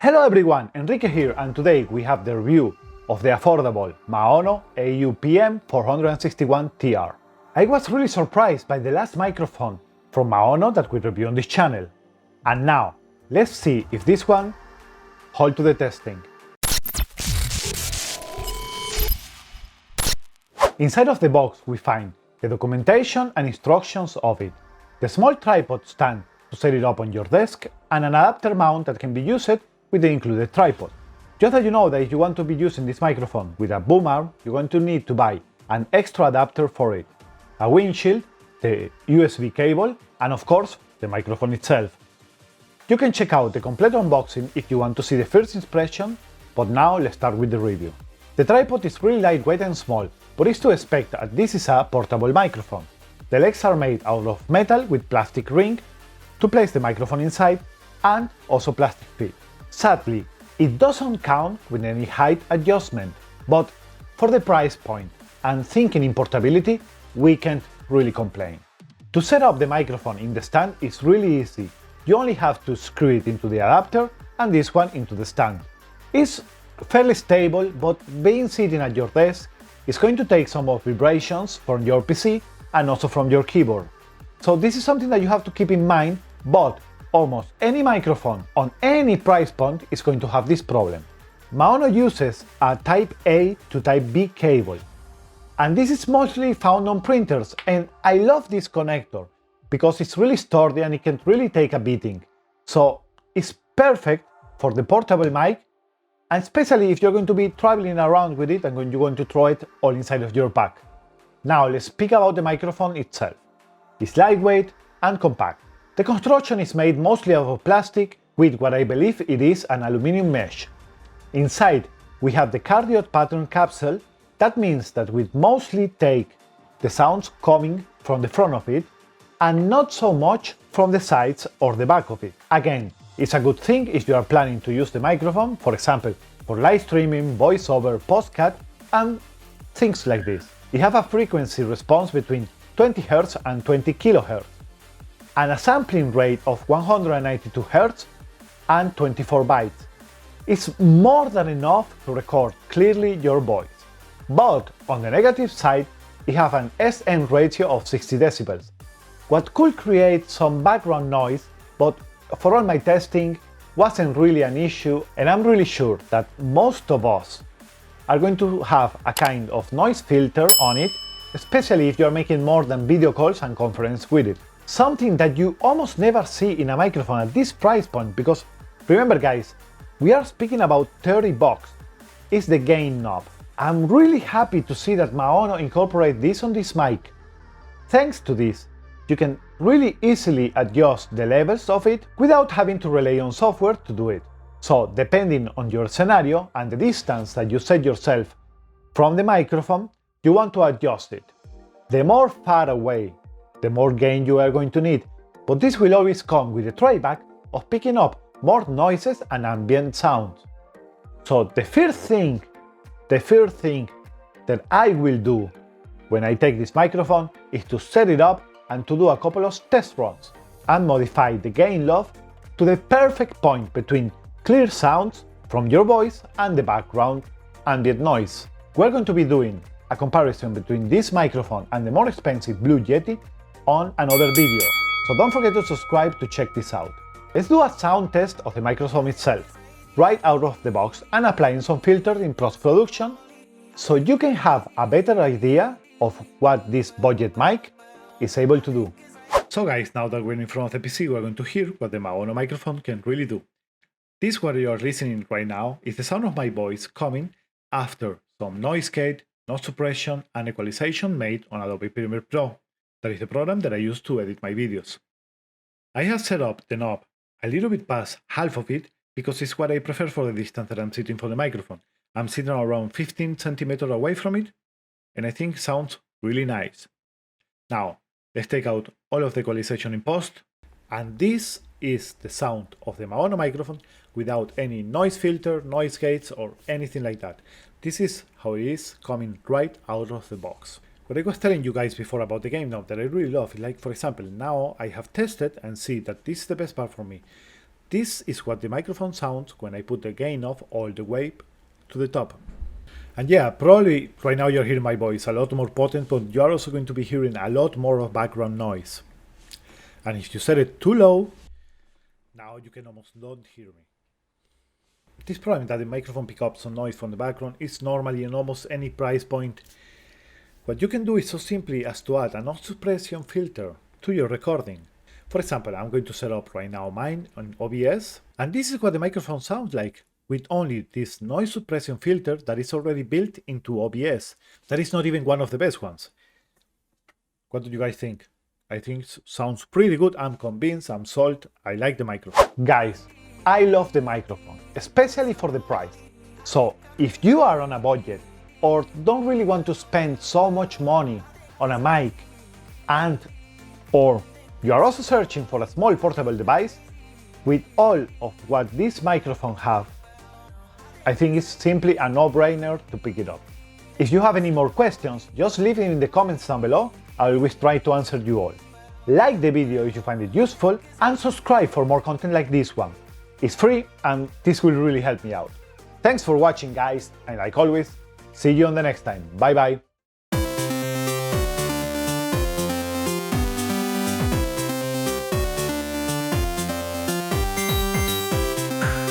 Hello everyone, Enrique here, and today we have the review of the affordable Maono AU-PM461TR. I was really surprised by the last microphone from Maono that we reviewed on this channel. And now, let's see if this one holds to the testing. Inside of the box we find the documentation and instructions of it, the small tripod stand to set it up on your desk, and an adapter mount that can be used with the included tripod. Just that you know that if you want to be using this microphone with a boom arm, you're going to need to buy an extra adapter for it, a windshield, the USB cable, and of course, the microphone itself. You can check out the complete unboxing if you want to see the first impression, but now let's start with the review. The tripod is really lightweight and small, but it's to expect that this is a portable microphone. The legs are made out of metal with plastic ring to place the microphone inside, and also plastic feet. Sadly, it doesn't count with any height adjustment, but for the price point and thinking in portability, we can't really complain. To set up the microphone in the stand is really easy. You only have to screw it into the adapter and this one into the stand. It's fairly stable, but being sitting at your desk is going to take some of vibrations from your PC and also from your keyboard. So this is something that you have to keep in mind, but almost any microphone on any price point is going to have this problem. Maono uses a Type A to Type B cable, and this is mostly found on printers, and I love this connector because it's really sturdy and it can really take a beating. So it's perfect for the portable mic, and especially if you're going to be traveling around with it and you're going to throw it all inside of your pack. Now let's speak about the microphone itself. It's lightweight and compact. The construction is made mostly out of plastic with what I believe it is an aluminum mesh. Inside we have the cardioid pattern capsule. That means that we mostly take the sounds coming from the front of it and not so much from the sides or the back of it. Again, it's a good thing if you are planning to use the microphone, for example, for live streaming, voiceover, podcast, and things like this. It has a frequency response between 20 Hz and 20 kHz, and a sampling rate of 192 Hz and 24 bytes. It's more than enough to record clearly your voice. But on the negative side, it has an SN ratio of 60 decibels, what could create some background noise, but for all my testing wasn't really an issue, and I'm really sure that most of us are going to have a kind of noise filter on it, especially if you're making more than video calls and conference with it. Something that you almost never see in a microphone at this price point, because remember guys, we are speaking about 30 bucks, is the gain knob. I'm really happy to see that Maono incorporate this on this mic. Thanks to this, you can really easily adjust the levels of it without having to rely on software to do it. So depending on your scenario and the distance that you set yourself from the microphone, you want to adjust it. The more far away, the more gain you are going to need, but this will always come with the drawback of picking up more noises and ambient sounds. So the first thing that I will do when I take this microphone is to set it up and to do a couple of test runs and modify the gain level to the perfect point between clear sounds from your voice and the background ambient noise. We're going to be doing a comparison between this microphone and the more expensive Blue Yeti on another video, so don't forget to subscribe to check this out. Let's do a sound test of the microphone itself, right out of the box, and applying some filters in post-production, so you can have a better idea of what this budget mic is able to do. So guys, now that we're in front of the PC, we're going to hear what the Maono microphone can really do. This what you are listening right now is the sound of my voice coming after some noise gate, noise suppression, and equalization made on Adobe Premiere Pro. That is the program that I use to edit my videos. I have set up the knob a little bit past half of it because it's what I prefer for the distance that I'm sitting from the microphone. I'm sitting around 15 centimeters away from it, and I think it sounds really nice. Now, let's take out all of the equalization in post, and this is the sound of the Maono microphone without any noise filter, noise gates, or anything like that. This is how it is coming right out of the box. What I was telling you guys before about the game knob that I really love, like for example, now I have tested and see that this is the best part for me. this is what the microphone sounds when I put the gain off all the way to the top. And yeah, probably right now you're hearing my voice a lot more potent, but you're also going to be hearing a lot more of background noise. And if you set it too low, now you can almost not hear me. This problem that the microphone picks up some noise from the background is normally in almost any price point. What you can do is so simply as to add a noise suppression filter to your recording. For example, I'm going to set up right now mine on OBS, and this is what the microphone sounds like with only this noise suppression filter that is already built into OBS. That is not even one of the best ones. What do you guys think? I think it sounds pretty good. I'm convinced, I'm sold. I like the microphone. Guys, I love the microphone, especially for the price. So if you are on a budget or don't really want to spend so much money on a mic, or you are also searching for a small portable device, with all of what this microphone have, I think it's simply a no-brainer to pick it up. If you have any more questions, just leave it in the comments down below. I always try to answer you all. Like the video if you find it useful, and subscribe for more content like this one. It's free and this will really help me out. Thanks for watching, guys, and like always, see you on the next time. Bye bye.